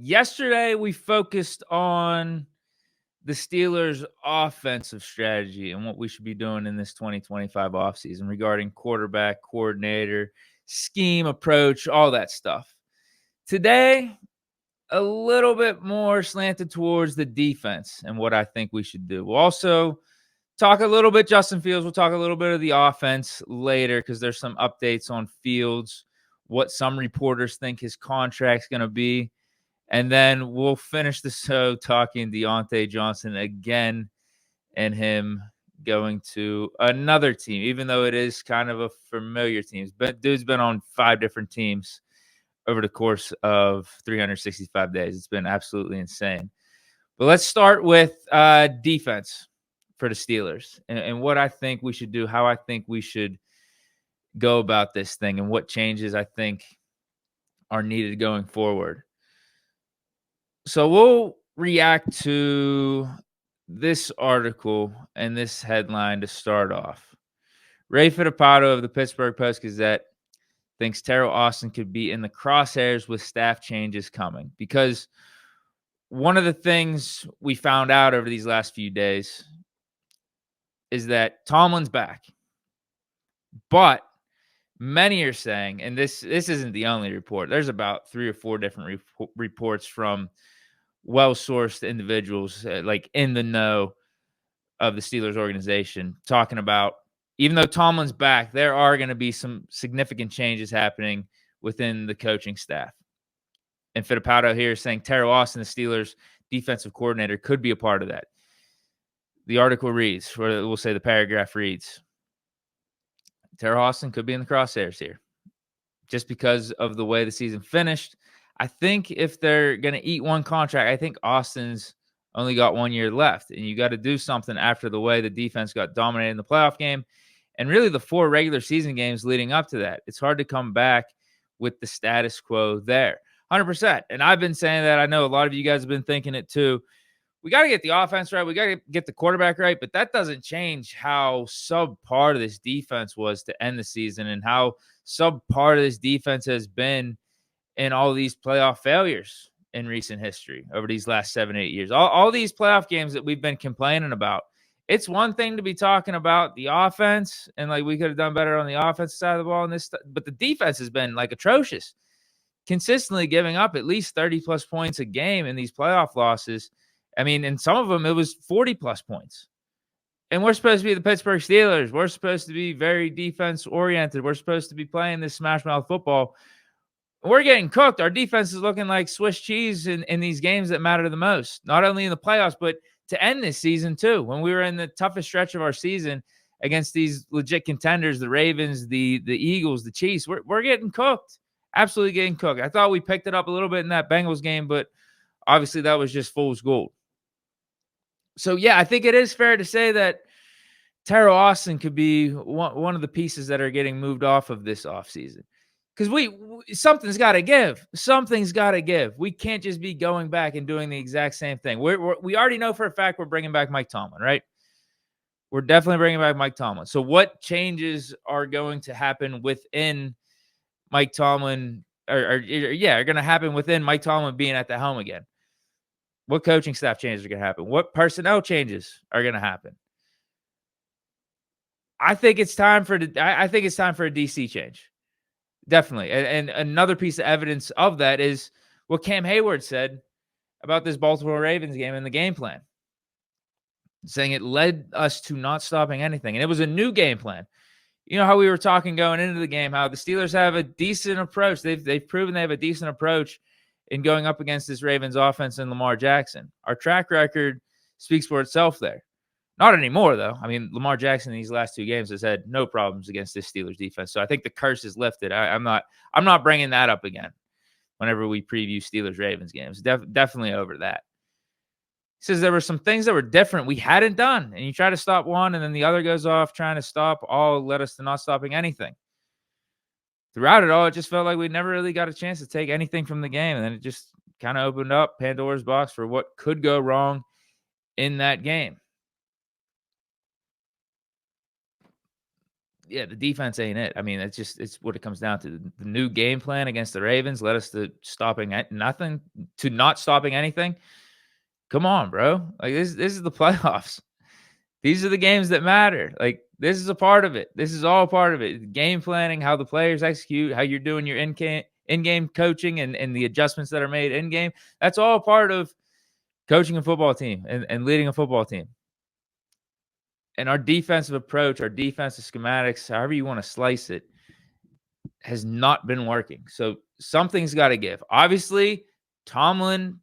Yesterday, we focused on the Steelers' offensive strategy and what we should be doing in this 2025 offseason regarding quarterback, coordinator, scheme, approach, all that stuff. Today, a little bit more slanted towards the defense and what I think we should do. We'll also talk a little bit Justin Fields. We'll talk a little bit of the offense later because there's some updates on Fields, what some reporters think his contract's going to be. And then we'll finish the show talking Deontay Johnson again and him going to another team, even though it is kind of a familiar team. But dude's been on 5 different teams over the course of 365 days. It's been absolutely insane. But let's start with defense for the Steelers and what I think we should do, how I think we should go about this thing, and what changes I think are needed going forward. So we'll react to this article and this headline to start off. Ray Fittipaldo of the Pittsburgh Post-Gazette thinks Terrell Austin could be in the crosshairs with staff changes coming, because one of the things we found out over these last few days is that Tomlin's back. But many are saying, and this isn't the only report, there's about 3 or 4 different reports from well-sourced individuals like in the know of the Steelers organization talking about, even though Tomlin's back, there are going to be some significant changes happening within the coaching staff. And Fittipaldo here is saying Terrell Austin, the Steelers defensive coordinator, could be a part of that. The article reads, or we'll say the paragraph reads, Terrell Austin could be in the crosshairs here just because of the way the season finished. I think if they're going to eat one contract, I think Austin's only got 1 year left, and you got to do something after the way the defense got dominated in the playoff game and really the 4 regular season games leading up to that. It's hard to come back with the status quo there. 100%. And I've been saying that. I know a lot of you guys have been thinking it too. We got to get the offense right. We got to get the quarterback right, but that doesn't change how subpar this defense was to end the season and how subpar this defense has been in all these playoff failures in recent history over these last 7-8 years. All these playoff games that we've been complaining about. It's one thing to be talking about the offense and like we could have done better on the offensive side of the ball in this, but the defense has been like atrocious, consistently giving up at least 30 plus points a game in these playoff losses. I mean, in some of them, it was 40 plus points. And we're supposed to be the Pittsburgh Steelers. We're supposed to be very defense oriented. We're supposed to be playing this smash mouth football. We're getting cooked. Our defense is looking like Swiss cheese in these games that matter the most, not only in the playoffs, but to end this season too. When we were in the toughest stretch of our season against these legit contenders, the Ravens, the Eagles, the Chiefs, we're getting cooked. Absolutely getting cooked. I thought we picked it up a little bit in that Bengals game, but obviously that was just fool's gold. So, yeah, I think it is fair to say that Terrell Austin could be one of the pieces that are getting moved off of this offseason. Because something's got to give. Something's got to give. We can't just be going back and doing the exact same thing. We already know for a fact we're bringing back Mike Tomlin, right? We're definitely bringing back Mike Tomlin. So what changes are going to happen within Mike Tomlin are going to happen within Mike Tomlin being at the helm again? What coaching staff changes are going to happen? What personnel changes are going to happen? I think it's time for a DC change. Definitely. And another piece of evidence of that is what Cam Hayward said about this Baltimore Ravens game and the game plan, saying it led us to not stopping anything. And it was a new game plan. You know how we were talking going into the game, how the Steelers have a decent approach. They've proven they have a decent approach in going up against this Ravens offense and Lamar Jackson. Our track record speaks for itself there. Not anymore, though. I mean, Lamar Jackson in these last 2 games has had no problems against this Steelers defense. So I think the curse is lifted. I'm not bringing that up again whenever we preview Steelers-Ravens games. Definitely over that. He says there were some things that were different we hadn't done, and you try to stop one, and then the other goes off trying to stop. All led us to not stopping anything. Throughout it all, it just felt like we never really got a chance to take anything from the game, and then it just kind of opened up Pandora's box for what could go wrong in that game. yeah, the defense ain't it. I mean, it's what it comes down to. The new game plan against the Ravens led us to stopping at nothing to not stopping anything. Come on, bro. Like this is the playoffs. These are the games that matter. Like this is a part of it. This is all part of it. Game planning, how the players execute, how you're doing your in-game coaching and the adjustments that are made in-game. That's all part of coaching a football team and leading a football team. And our defensive approach, our defensive schematics, however you want to slice it, has not been working. So something's got to give. Obviously, Tomlin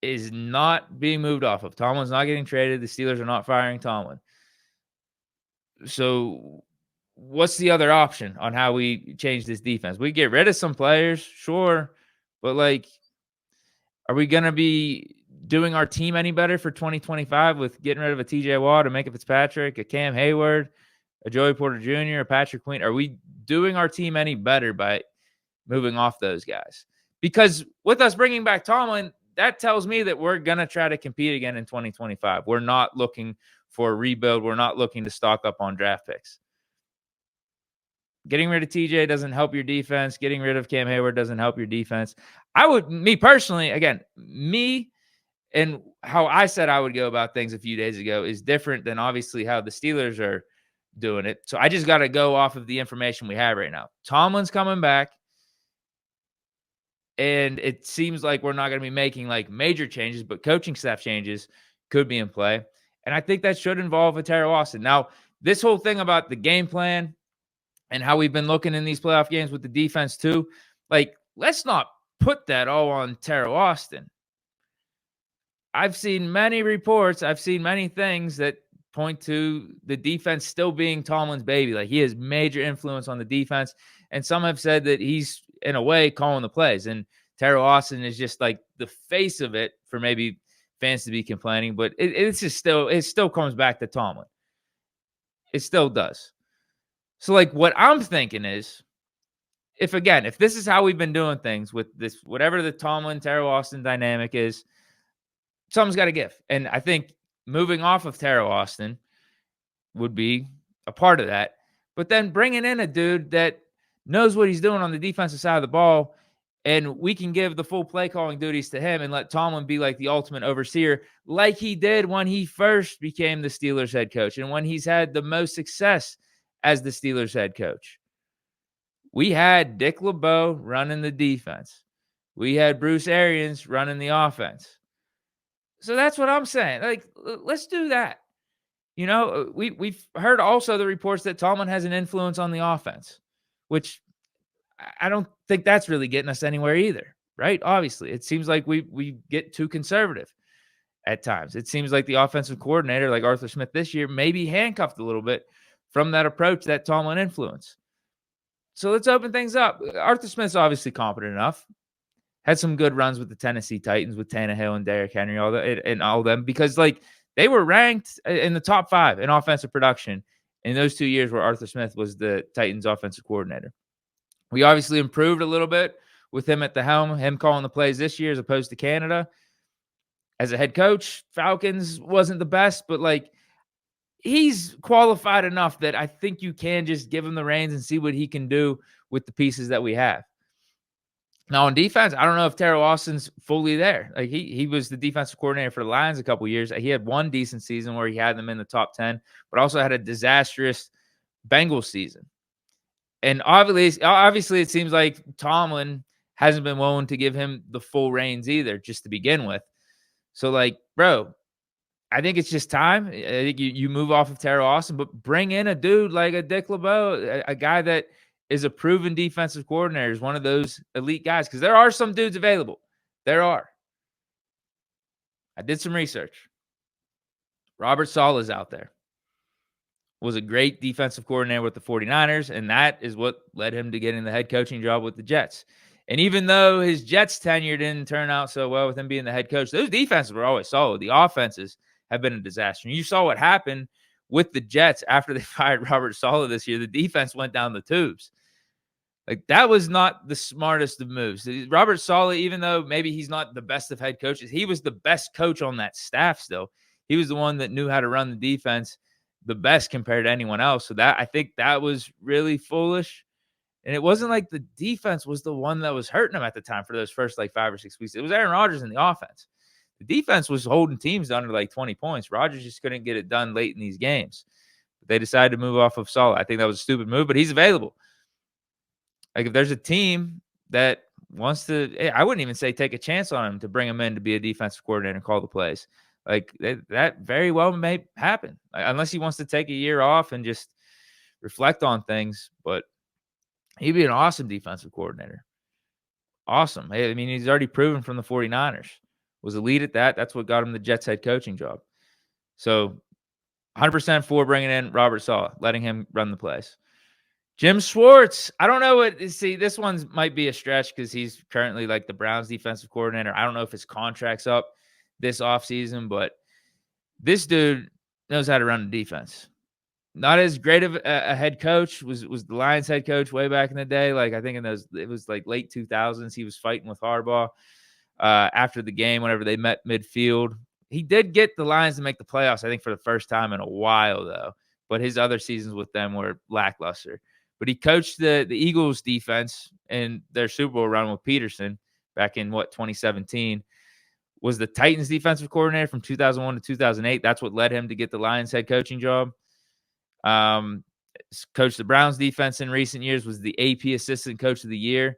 is not being moved off of. Tomlin's not getting traded. The Steelers are not firing Tomlin. So what's the other option on how we change this defense? We get rid of some players, sure. But, like, are we going to be doing our team any better for 2025 with getting rid of a TJ Watt, a Minka Fitzpatrick, a Cam Hayward, a Joey Porter Jr., a Patrick Queen? Are we doing our team any better by moving off those guys? Because with us bringing back Tomlin, that tells me that we're going to try to compete again in 2025. We're not looking for a rebuild. We're not looking to stock up on draft picks. Getting rid of TJ doesn't help your defense. Getting rid of Cam Hayward doesn't help your defense. Me personally, again, me and how I said I would go about things a few days ago is different than obviously how the Steelers are doing it. So I just got to go off of the information we have right now. Tomlin's coming back. And it seems like we're not going to be making like major changes, but coaching staff changes could be in play. And I think that should involve a Teryl Austin. Now, this whole thing about the game plan and how we've been looking in these playoff games with the defense too, like, let's not put that all on Teryl Austin. I've seen many reports. I've seen many things that point to the defense still being Tomlin's baby. Like, he has major influence on the defense. And some have said that he's, in a way, calling the plays. And Teryl Austin is just like the face of it for maybe fans to be complaining. But it still comes back to Tomlin. It still does. So, like, what I'm thinking is, if this is how we've been doing things with this, whatever the Tomlin, Teryl Austin dynamic is, something's got to give. And I think moving off of Teryl Austin would be a part of that. But then bringing in a dude that knows what he's doing on the defensive side of the ball, and we can give the full play calling duties to him and let Tomlin be like the ultimate overseer, like he did when he first became the Steelers head coach and when he's had the most success as the Steelers head coach. We had Dick LeBeau running the defense. We had Bruce Arians running the offense. So that's what I'm saying. Like, let's do that. You know, we've heard also the reports that Tomlin has an influence on the offense, which I don't think that's really getting us anywhere either, right? Obviously, it seems like we get too conservative at times. It seems like the offensive coordinator, like Arthur Smith this year, may be handcuffed a little bit from that approach, that Tomlin influence. So let's open things up. Arthur Smith's obviously competent enough. Had some good runs with the Tennessee Titans with Tannehill and Derrick Henry, all of them, because like they were ranked in the top 5 in offensive production in those 2 years where Arthur Smith was the Titans offensive coordinator. We obviously improved a little bit with him at the helm, him calling the plays this year as opposed to Canada. As a head coach, Falcons wasn't the best, but like he's qualified enough that I think you can just give him the reins and see what he can do with the pieces that we have. Now, on defense, I don't know if Teryl Austin's fully there. Like he was the defensive coordinator for the Lions a couple of years. He had one decent season where he had them in the top 10, but also had a disastrous Bengals season. And obviously, it seems like Tomlin hasn't been willing to give him the full reins either, just to begin with. So, like, bro, I think it's just time. I think you move off of Teryl Austin, but bring in a dude like a Dick LeBeau, a guy that is a proven defensive coordinator, is one of those elite guys, because there are some dudes available. There are. I did some research. Robert Saleh is out there. Was a great defensive coordinator with the 49ers, and that is what led him to getting the head coaching job with the Jets. And even though his Jets tenure didn't turn out so well with him being the head coach, those defenses were always solid. The offenses have been a disaster. And you saw what happened with the Jets after they fired Robert Saleh this year. The defense went down the tubes. Like, that was not the smartest of moves. Robert Saleh, even though maybe he's not the best of head coaches, he was the best coach on that staff still. He was the one that knew how to run the defense the best compared to anyone else. So I think that was really foolish. And it wasn't like the defense was the one that was hurting them at the time for those first like 5 or 6 weeks. It was Aaron Rodgers in the offense. The defense was holding teams under like 20 points. Rodgers just couldn't get it done late in these games. They decided to move off of Saleh. I think that was a stupid move, but he's available. Like if there's a team that wants to, I wouldn't even say take a chance on him to bring him in to be a defensive coordinator and call the plays. Like that very well may happen, unless he wants to take a year off and just reflect on things. But he'd be an awesome defensive coordinator. Awesome. I mean, he's already proven from the 49ers. Was elite at that. That's what got him the Jets head coaching job. So 100% for bringing in Robert Saleh, letting him run the plays. Jim Schwartz. I don't know what. See, this one might be a stretch because he's currently like the Browns defensive coordinator. I don't know if his contract's up this offseason, but this dude knows how to run the defense. Not as great of a head coach. Was the Lions head coach way back in the day. Like I think it was like late 2000s. He was fighting with Harbaugh after the game whenever they met midfield. He did get the Lions to make the playoffs, I think, for the first time in a while, though. But his other seasons with them were lackluster. But he coached the Eagles defense in their Super Bowl run with Peterson back in, 2017. Was the Titans defensive coordinator from 2001 to 2008. That's what led him to get the Lions head coaching job. Coached the Browns defense in recent years, was the AP assistant coach of the year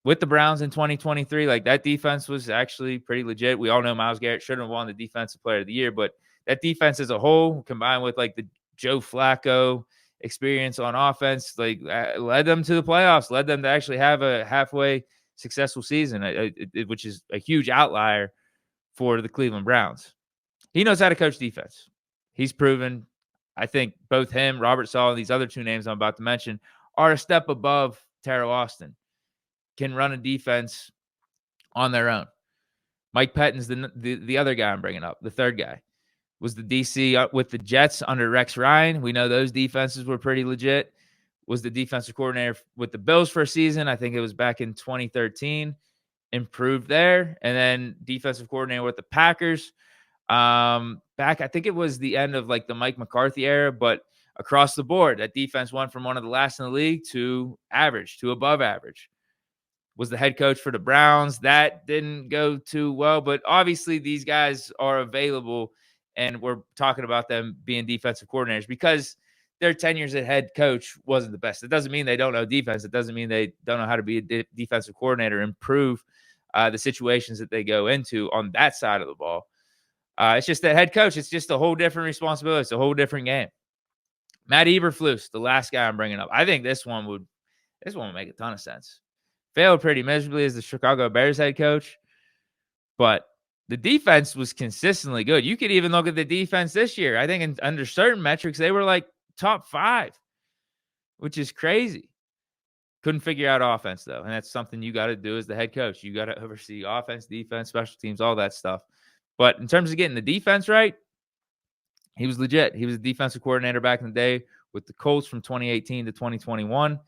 with the Browns in 2023. Like that defense was actually pretty legit. We all know Myles Garrett shouldn't have won the defensive player of the year, but that defense as a whole, combined with like the Joe Flacco experience on offense, like led them to the playoffs, led them to actually have a halfway successful season, which is a huge outlier for the Cleveland Browns. He knows how to coach defense. He's proven. I think both him, Robert Saleh, and these other two names I'm about to mention are a step above Terrell Austin. Can run a defense on their own. Mike Pettine's the other guy I'm bringing up, the third guy. Was the DC with the Jets under Rex Ryan. We know those defenses were pretty legit. Was the defensive coordinator with the Bills for a season. I think it was back in 2013. Improved there. And then defensive coordinator with the Packers. Back, I think it was the end of like the Mike McCarthy era, but across the board, that defense went from one of the last in the league to average, to above average. Was the head coach for the Browns. That didn't go too well, but obviously these guys are available, and we're talking about them being defensive coordinators because their tenures at head coach wasn't the best. It doesn't mean they don't know defense. It doesn't mean they don't know how to be a defensive coordinator, improve the situations that they go into on that side of the ball. It's just that head coach. It's just a whole different responsibility. It's a whole different game. Matt Eberflus, the last guy I'm bringing up. I think this one would make a ton of sense. Failed pretty miserably as the Chicago Bears head coach, but the defense was consistently good. You could even look at the defense this year. I think under certain metrics, they were like top 5, which is crazy. Couldn't figure out offense, though, and that's something you got to do as the head coach. You got to oversee offense, defense, special teams, all that stuff. But in terms of getting the defense right, he was legit. He was a defensive coordinator back in the day with the Colts from 2018 to 2021.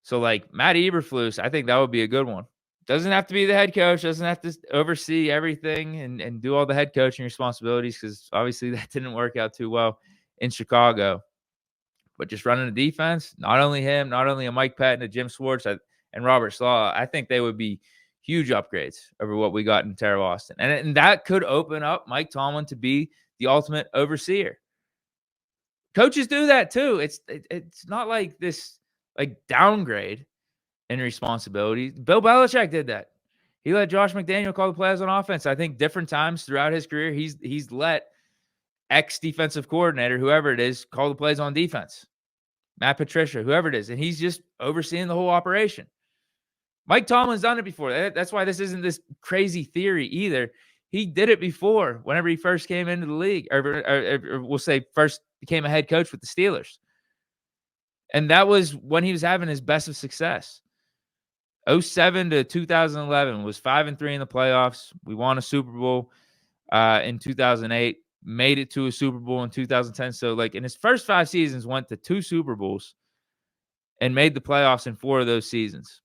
So, like, Matt Eberflus, I think that would be a good one. Doesn't have to be the head coach. Doesn't have to oversee everything and do all the head coaching responsibilities because obviously that didn't work out too well in Chicago. But just running the defense, not only him, not only a Mike Patton, a Jim Schwartz, and Robert Saleh, I think they would be huge upgrades over what we got in Terrell Austin. And that could open up Mike Tomlin to be the ultimate overseer. Coaches do that too. It's not like this like downgrade in responsibility. Bill Belichick did that. He let Josh McDaniel call the plays on offense. I think different times throughout his career, he's let ex-defensive coordinator, whoever it is, call the plays on defense. Matt Patricia, whoever it is. And he's just overseeing the whole operation. Mike Tomlin's done it before. That's why this isn't this crazy theory either. He did it before whenever he first came into the league, or we'll say first became a head coach with the Steelers. And that was when he was having his best of success. 2007 to 2011 was 5-3 in the playoffs. We won a Super Bowl in 2008, made it to a Super Bowl in 2010. So, like, in his first 5 seasons, went to 2 Super Bowls and made the playoffs in 4 of those seasons.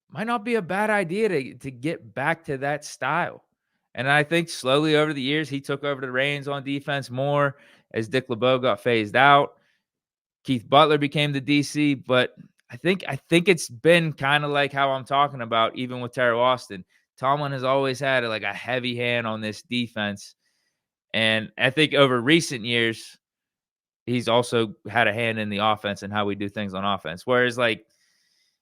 Might not be a bad idea to get back to that style. And I think slowly over the years, he took over the reins on defense more as Dick LeBeau got phased out. Keith Butler became the DC, but I think it's been kind of like how I'm talking about, even with Terrell Austin. Tomlin has always had like a heavy hand on this defense. And I think over recent years, he's also had a hand in the offense and how we do things on offense. Whereas, like,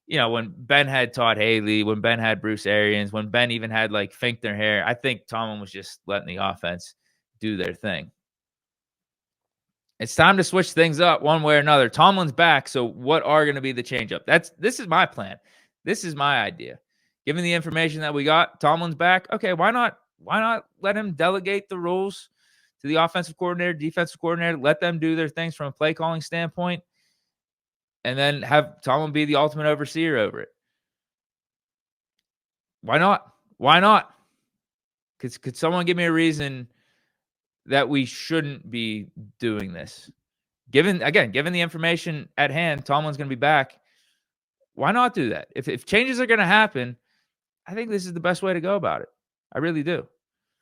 when Ben had Todd Haley, when Ben had Bruce Arians, when Ben even had like Finkner hair, I think Tomlin was just letting the offense do their thing. It's time to switch things up one way or another. Tomlin's back, so what are going to be the change-up? This is my plan. This is my idea. Given the information that we got, Tomlin's back. Okay, why not let him delegate the rules to the offensive coordinator, defensive coordinator, let them do their things from a play calling standpoint, and then have Tomlin be the ultimate overseer over it. Why not? Why not? Could someone give me a reason that we shouldn't be doing this? Given the information at hand, Tomlin's going to be back. Why not do that? If changes are going to happen, I think this is the best way to go about it. I really do.